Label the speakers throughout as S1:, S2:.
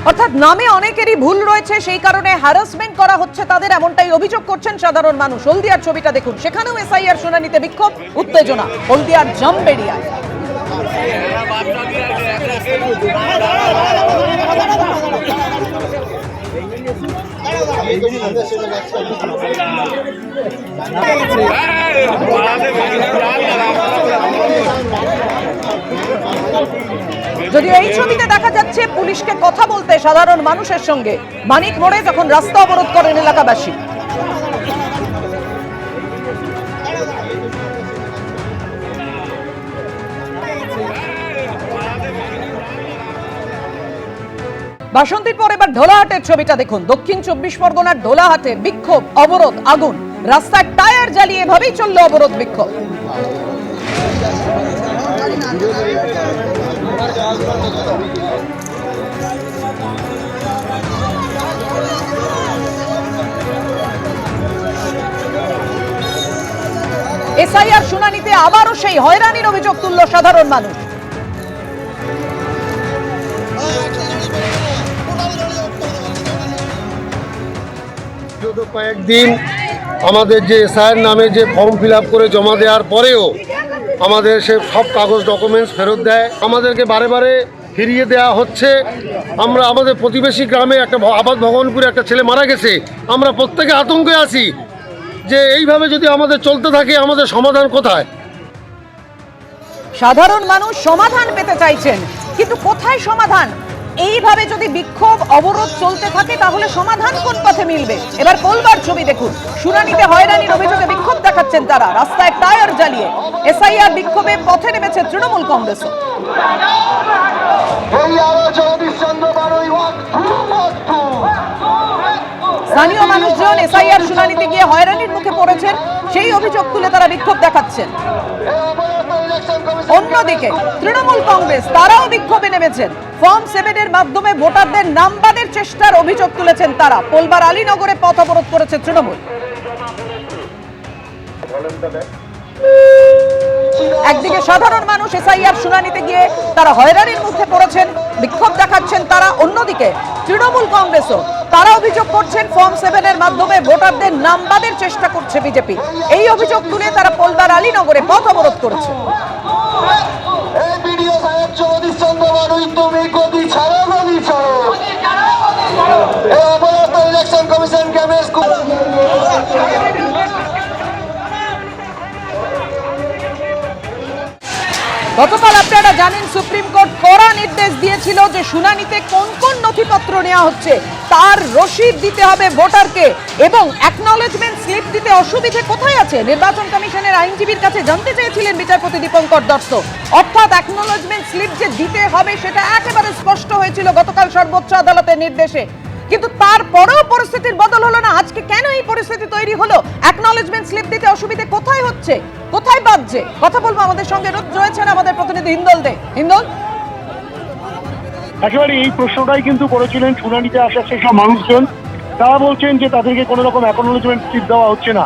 S1: অর্থাৎ নামে অনেকেরই ভুল রয়েছে, সেই কারণে হ্যারাসমেন্ট করা হচ্ছে তাদের, এমনটাই অভিযোগ করছেন সাধারণ মানুষ। হলদিয়ার ছবিটা দেখুন, সেখানেও এসআইআর শুনানিতে বিক্ষোভ, উত্তেজনা হলদিয়ার জামবেড়িয়ায়। যদিও এই ছবিতে দেখা যাচ্ছে পুলিশকে কথা বলতে সাধারণ মানুষের সঙ্গে মানিক মোড়ে যখন রাস্তা অবরোধ করেন এলাকাবাসী। বাসন্তীর পর এবার ঢোলাহাটের ছবিটা দেখুন। দক্ষিণ 24 পরগনার ঢোলাহাটে বিক্ষোভ, অবরোধ, আগুন, রাস্তায় টায়ার জ্বালিয়ে এভাবেই চলল অবরোধ বিক্ষোভ। এসআইআর শুনানিতে আবারও সেই হয়রানির অভিযোগ তুলল সাধারণ মানুষ।
S2: কয়েকদিন আমাদের যে এসআইআর নামে যে ফর্ম ফিল আপ করে জমা দেওয়ার পরেও আমাদের সে সব কাগজ ডকুমেন্টস ফেরত দেয়, আমাদেরকে বারে বারে ফিরিয়ে দেওয়া হচ্ছে। আমরা আমাদের প্রতিবেশী গ্রামে একটা আবাদ ভগবানপুরে একটা ছেলে মারা গেছে, আমরা প্রত্যেকে আতঙ্কে আছি যে এইভাবে যদি আমাদের চলতে থাকে আমাদের সমাধান কোথায়?
S1: সাধারণ মানুষ সমাধান পেতে চাইছেন, কিন্তু কোথায় সমাধান? এইভাবে যদি বিক্ষোভ অবরোধ চলতে থাকে তাহলে সমাধান কোন পথে মিলবে? এবার কোলবার ছবি দেখুন, শুনানিতে হয়রানির অভিযোগে বিক্ষোভ দেখাচ্ছেন তারা, রাস্তায় টায়ার জ্বালিয়ে। এসআইআর বিক্ষোভে পথে নেমেছে তৃণমূল কংগ্রেসও। স্থানীয় মানুষজন এসআইআর শুনানিতে গিয়ে হয়রানির মুখে পড়েছেন, সেই অভিযোগ তুলে তারা বিক্ষোভ দেখাচ্ছেন। অন্যদিকে তৃণমূল কংগ্রেস তারাও বিক্ষোভে নেমেছেন। ফর্ম 7 এর মাধ্যমে ভোটারদের নাম বাদের চেষ্টার অভিযোগ তুলেছেন তারা। পোলবার আলীনগরে পথ অবরোধ করেছে তৃণমূল। একদিকে সাধারণ মানুষ এসআইআর শুনানিতে গিয়ে তারা হয়রানির মুখে পড়েছেন, বিক্ষোভ দেখাচ্ছেন তারা। অন্যদিকে তৃণমূল কংগ্রেসও তারা অভিযোগ করছেন ফর্ম 7 এর মাধ্যমে ভোটারদের নাম বাদের চেষ্টা করছে বিজেপি। এই অভিযোগ তুলে তারা পোলবার আলীনগরে পথ অবরোধ করেছে। গতকাল আপনারা জানেন সুপ্রিম কোর্ট কড়া নির্দেশ দিয়েছিল যে শুনানিতে কোন কোন নথিপত্র নেওয়া হচ্ছে তার রসিদ দিতে হবে ভোটারকে, এবং অ্যাকনলেজমেন্ট স্লিপ দিতে অসুবিধে কোথায় আছে নির্বাচন কমিশনের আইনজীবীর কাছে জানতে চেয়েছিলেন বিচারপতি দীপঙ্কর দত্ত। অর্থাৎ অ্যাকনলেজমেন্ট স্লিপ যে দিতে হবে সেটা একেবারে স্পষ্ট হয়েছিল গতকাল সর্বোচ্চ আদালতের নির্দেশে। কিন্তু তারপরেও পরিস্থিতির বদল হলো না। আজকে কেন এই পরিস্থিতি তৈরি হলো? অ্যাকনলেজমেন্ট স্লিপ দিতে অসুবিধে কোথায় হচ্ছে, কোথায় বাজছে? কথা বলবো, আমাদের সঙ্গে রয়েছেন আমাদের প্রতিনিধি হিন্দল দে। হিন্দল,
S3: একেবারে এই প্রশ্নটাই কিন্তু করেছিলেন শুনানিতে আসা সেসব মানুষজন। তারা বলছেন যে তাদেরকে কোনো রকম অ্যাকনলেজমেন্ট স্লিপ দেওয়া হচ্ছে না।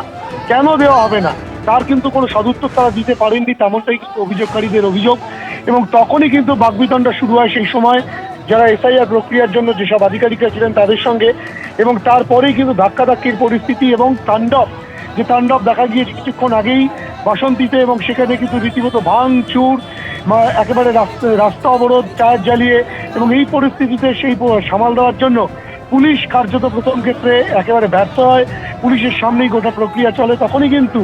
S3: কেন দেওয়া হবে না তার কিন্তু কোনো সদুত্তর তারা দিতে পারেননি, তেমনটাই কিন্তু অভিযোগকারীদের অভিযোগ। এবং তখনই কিন্তু বাকবিতণ্ডা শুরু হয় সেই সময় যারা এসআইআর প্রক্রিয়ার জন্য যেসব আধিকারিকরা ছিলেন তাদের সঙ্গে। এবং তারপরেই কিন্তু ধাক্কাধাক্কির পরিস্থিতি এবং তাণ্ডব দেখা গিয়েছে কিছুক্ষণ আগেই বাসন্তীতে। এবং সেখানে কিন্তু রীতিমতো ভাঙচুর, একেবারে রাস্তা অবরোধ, টায়ার জ্বালিয়ে। এবং এই পরিস্থিতিতে সেই সামাল দেওয়ার জন্য পুলিশ কার্যত প্রথম ক্ষেত্রে একেবারে ব্যর্থ হয়। পুলিশের সামনেই গোটা প্রক্রিয়া চলে। তখনই কিন্তু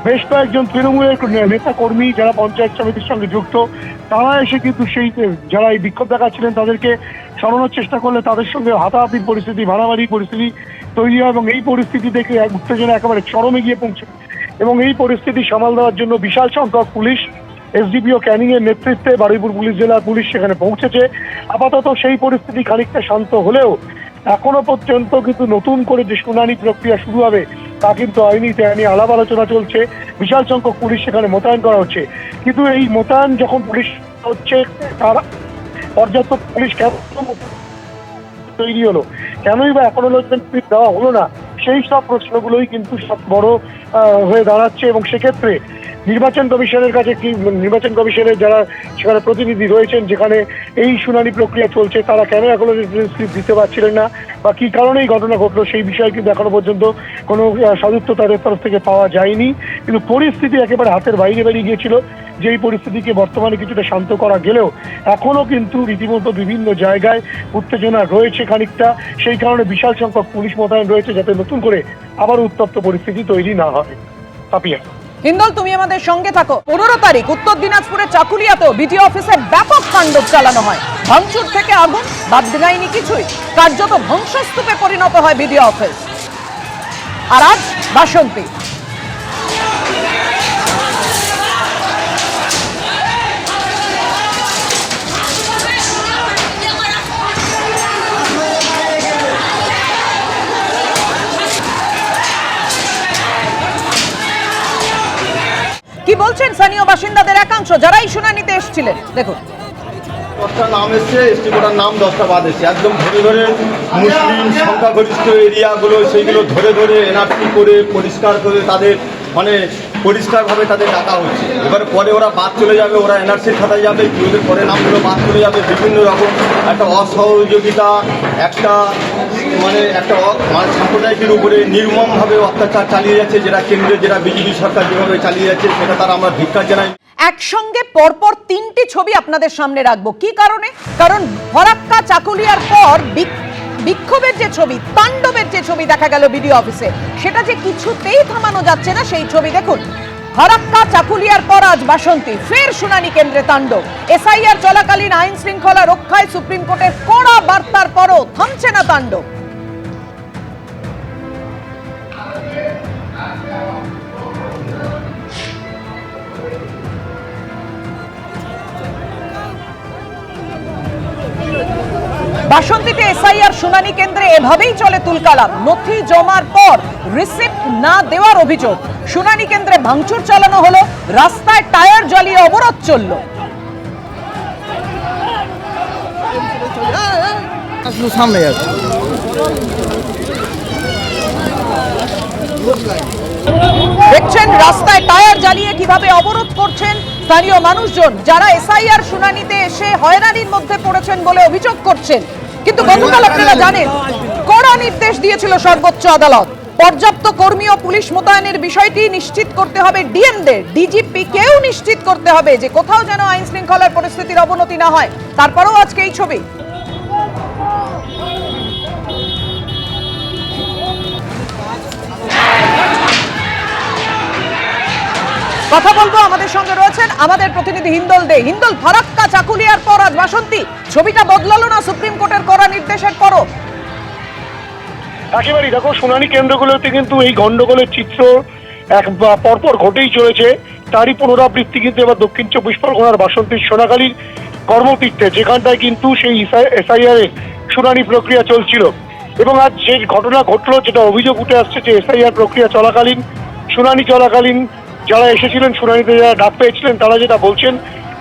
S3: বেশ কয়েকজন তৃণমূলের নেতা কর্মী যারা পঞ্চায়েত সমিতির সঙ্গে যুক্ত তারা এসে কিন্তু সেই যারা এই বিক্ষোভ দেখাচ্ছিলেন তাদেরকে সরানোর চেষ্টা করলে তাদের সঙ্গে হাতাহাতির পরিস্থিতি, মারামারি পরিস্থিতি তৈরি হয়। এবং এই পরিস্থিতি দেখে উত্তেজনা একেবারে চরমে গিয়ে পৌঁছে। এবং এই পরিস্থিতি সামাল দেওয়ার জন্য বিশাল সংখ্যক পুলিশ, এসডিপিও ক্যানিং এর নেতৃত্বে বারুইপুর পুলিশ জেলার পুলিশ সেখানে পৌঁছেছে। আপাতত সেই পরিস্থিতি খানিকটা শান্ত হলেও এখনো পর্যন্ত কিন্তু নতুন করে যে শুনানি প্রক্রিয়া শুরু হবে তা কিন্তু আইনিতে আলাপ আলোচনা চলছে। বিশাল সংখ্যক পুলিশ সেখানে মোতায়েন করা হচ্ছে। কিন্তু এই মোতায়েন যখন পুলিশ হচ্ছে তার পর্যাপ্ত পুলিশ কেন তৈরি হলো, কেনই বা অ্যাকনলেজমেন্ট স্লিপ দেওয়া হলো না, সেই সব প্রশ্নগুলোই কিন্তু সব বড় হয়ে দাঁড়াচ্ছে। এবং সেক্ষেত্রে নির্বাচন কমিশনের কাছে কি, নির্বাচন কমিশনের যারা সেখানে প্রতিনিধি রয়েছেন যেখানে এই শুনানি প্রক্রিয়া চলছে, তারা কেন এখনো স্লিপ দিতে পারছিলেন না বা কি কারণে এই ঘটনা ঘটলো সেই বিষয়ে কিন্তু এখনো পর্যন্ত কোনো সদুত্তর তাদের তরফ থেকে পাওয়া যায়নি। কিন্তু পরিস্থিতি একেবারে হাতের বাইরে বেরিয়ে গিয়েছিল, যেই পরিস্থিতিকে বর্তমানে কিছুটা শান্ত করা গেলেও এখনো কিন্তু রীতিমতো বিভিন্ন জায়গায় উত্তেজনা রয়েছে খানিকটা। সেই কারণে বিশাল সংখ্যক পুলিশ মোতায়েন রয়েছে যাতে নতুন করে আবার উত্তপ্ত পরিস্থিতি তৈরি না হয়। পাপিয়া,
S1: হিন্দল, তুমি আমাদের সঙ্গে থাকো। 15 তারিখ উত্তর দিনাজপুরের চাকুলিয়াতেও বিডিও অফিসে ব্যাপক তাণ্ডব চালানো হয়। ভাঙচুর থেকে আগুন, বাদ যায়নি কিছুই, কার্যত ধ্বংসস্তূপে পরিণত হয় বিডিও অফিস। আর আজ বাসন্তী, কি বলছেন স্থানীয় বাসিন্দাদের একাংশ যারা এই শুনানিতে এসেছিলেন, দেখুন।
S4: 10টা নাম এসছে, এসটি কোটার নাম 10টা বাদ এসছে। একদম ধরে ধরে মুসলিম সংখ্যাগরিষ্ঠ এরিয়াগুলো সেইগুলো ধরে ধরে এনআরসি করে পরিষ্কার করে তাদের মানে পরিষ্কারভাবে তাদের ডাকা হচ্ছে। এবার পরে ওরা বাদ চলে যাবে, ওরা এনআরসির খাতায় যাবে, কি ওদের পরে নামগুলো বাদ চলে যাবে। বিভিন্ন রকম একটা অসহযোগিতা, একটা মানে সাম্প্রদায়িকের উপরে নির্মমভাবে অত্যাচার চালিয়ে যাচ্ছে, যেটা কেন্দ্রের যেটা বিজেপি সরকার যেভাবে চালিয়ে যাচ্ছে সেটা তারা আমরা ধিক্কার জানাই।
S1: একসঙ্গে পরপর 3টি ছবি আপনাদের সামনে রাখবো। কি কারণে? কারণ ফরাক্কা চাকুলিয়ার পর বিক্ষোভের যে ছবি, তাণ্ডবের যে ছবি দেখা গেল বিডিও অফিসে, সেটা যে কিছুতেই থামানো যাচ্ছে না সেই ছবি দেখুন। ফরাক্কা চাকুলিয়ার পর আজ বাসন্তী, ফের শুনানি কেন্দ্রে তাণ্ডব। এসআইআর চলাকালীন আইন শৃঙ্খলা রক্ষায় সুপ্রিম কোর্টের কড়া বার্তার পরও থামছে না তাণ্ডব। বাসন্তীতে এসআইআর শুনানি কেন্দ্রে এভাবেই চলে তুলকালাম। নথি জমার পর রিসিপ্ট না দেওয়ার অভিযোগ। শুনানি কেন্দ্রে ভাঙচুর চালানো হলো, রাস্তায় টায়ার জ্বালিয়ে অবরোধ চলল। দেখছেন রাস্তায় টায়ার জ্বালিয়ে কিভাবে অবরোধ করছেন স্থানীয় মানুষজন, যারা এসআইআর শুনানিতে এসে হয়রানির মধ্যে পড়েছেন বলে অভিযোগ করছেন। কিন্তু গতকাল আপনারা জানেন কড়া নির্দেশ দিয়েছিল সর্বোচ্চ আদালত। পর্যাপ্ত কর্মী ও পুলিশ মোতায়েনের বিষয়টি নিশ্চিত করতে হবে ডিএমদের, ডিজিপি কেও নিশ্চিত করতে হবে যে কোথাও যেন আইন শৃঙ্খলার পরিস্থিতির অবনতি না হয়। তারপরেও আজকে এই ছবি। কথা বলবো, আমাদের সঙ্গে রয়েছেন আমাদের প্রতিনিধি হিন্দল দে। হিন্দল, ফারাক্কা চাকুলিয়ার পর আজ বাসন্তী, ছবিটা বদলালো না সুপ্রিম কোর্টের কড়া নির্দেশের পরও?
S3: একেবারেই দেখো, শুনানি কেন্দ্রগুলোতে কিন্তু এই গন্ডগোলের চিত্র পরপর ঘটেই চলেছে। তারই পুনরাবৃত্তি কিন্তু এবার দক্ষিণ 24 পরগনার বাসন্তীর সোনাখালীর কর্মতীর্থে, যেখানটায় কিন্তু সেই এসআইআর এর শুনানি প্রক্রিয়া চলছিল। এবং আজ যে ঘটনা ঘটলো, যেটা অভিযোগ উঠে আসছে যে এসআইআর প্রক্রিয়া চলাকালীন, শুনানি চলাকালীন যারা এসেছিলেন, শুনানিতে যারা ডাক পেয়েছিলেন, তারা যেটা বলছেন,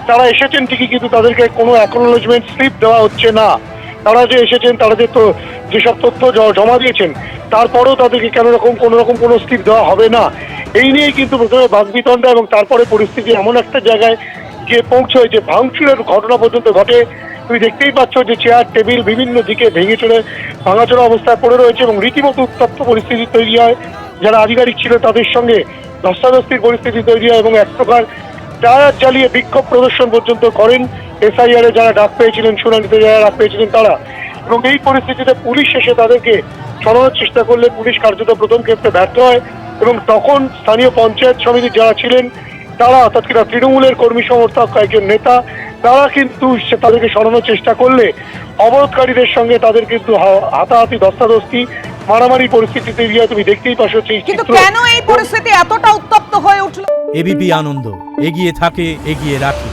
S3: তারা এসেছেন ঠিকই কিন্তু তাদেরকে কোনো অ্যাকনোলেজমেন্ট স্লিপ দেওয়া হচ্ছে না। তারা যে এসেছেন, তারা যে যেসব তথ্য জমা দিয়েছেন, তারপরেও তাদেরকে কোনো রকম কোনো স্লিপ দেওয়া হবে না। এই নিয়েই কিন্তু প্রথমে বাকবিতণ্ডা এবং তারপরে পরিস্থিতি এমন একটা জায়গায় গিয়ে পৌঁছয় যে ভাঙচুরের ঘটনা পর্যন্ত ঘটে। তুমি দেখতেই পাচ্ছ যে চেয়ার টেবিল বিভিন্ন দিকে ভেঙে চলে ভাঙাচোরা অবস্থায় পড়ে রয়েছে এবং রীতিমতো উত্তপ্ত পরিস্থিতি তৈরি হয়। যারা আধিকারিক ছিল তাদের সঙ্গে ধস্তাধস্তির পরিস্থিতি তৈরি হয় এবং এক প্রকার টায়ার জ্বালিয়ে বিক্ষোভ প্রদর্শন পর্যন্ত করেন এসআইআর এ যারা ডাক পেয়েছিলেন, শুনানিতে যারা ডাক পেয়েছিলেন তারা। এবং এই পরিস্থিতিতে পুলিশ এসে তাদেরকে সরানোর চেষ্টা করলে পুলিশ কার্যত প্রথম ক্ষেত্রে ব্যর্থ হয় এবং তখন স্থানীয় পঞ্চায়েত সমিতির যারা ছিলেন তারা, অর্থাৎ কিনা তৃণমূলের কর্মী সমর্থক কয়েকজন নেতা, তারা কিন্তু তাদেরকে সরানোর চেষ্টা করলে অবরোধকারীদের সঙ্গে তাদের কিন্তু হাতাহাতি, ধস্তাধস্তি, মারামারি পরিস্থিতি তৈরি হয়। তুমি দেখতেই পাচ্ছ।
S1: কিন্তু কেন এই পরিস্থিতি এতটা উত্তপ্ত হয়ে উঠল?
S5: এবিপি আনন্দ এগিয়ে থাকে, এগিয়ে রাখে।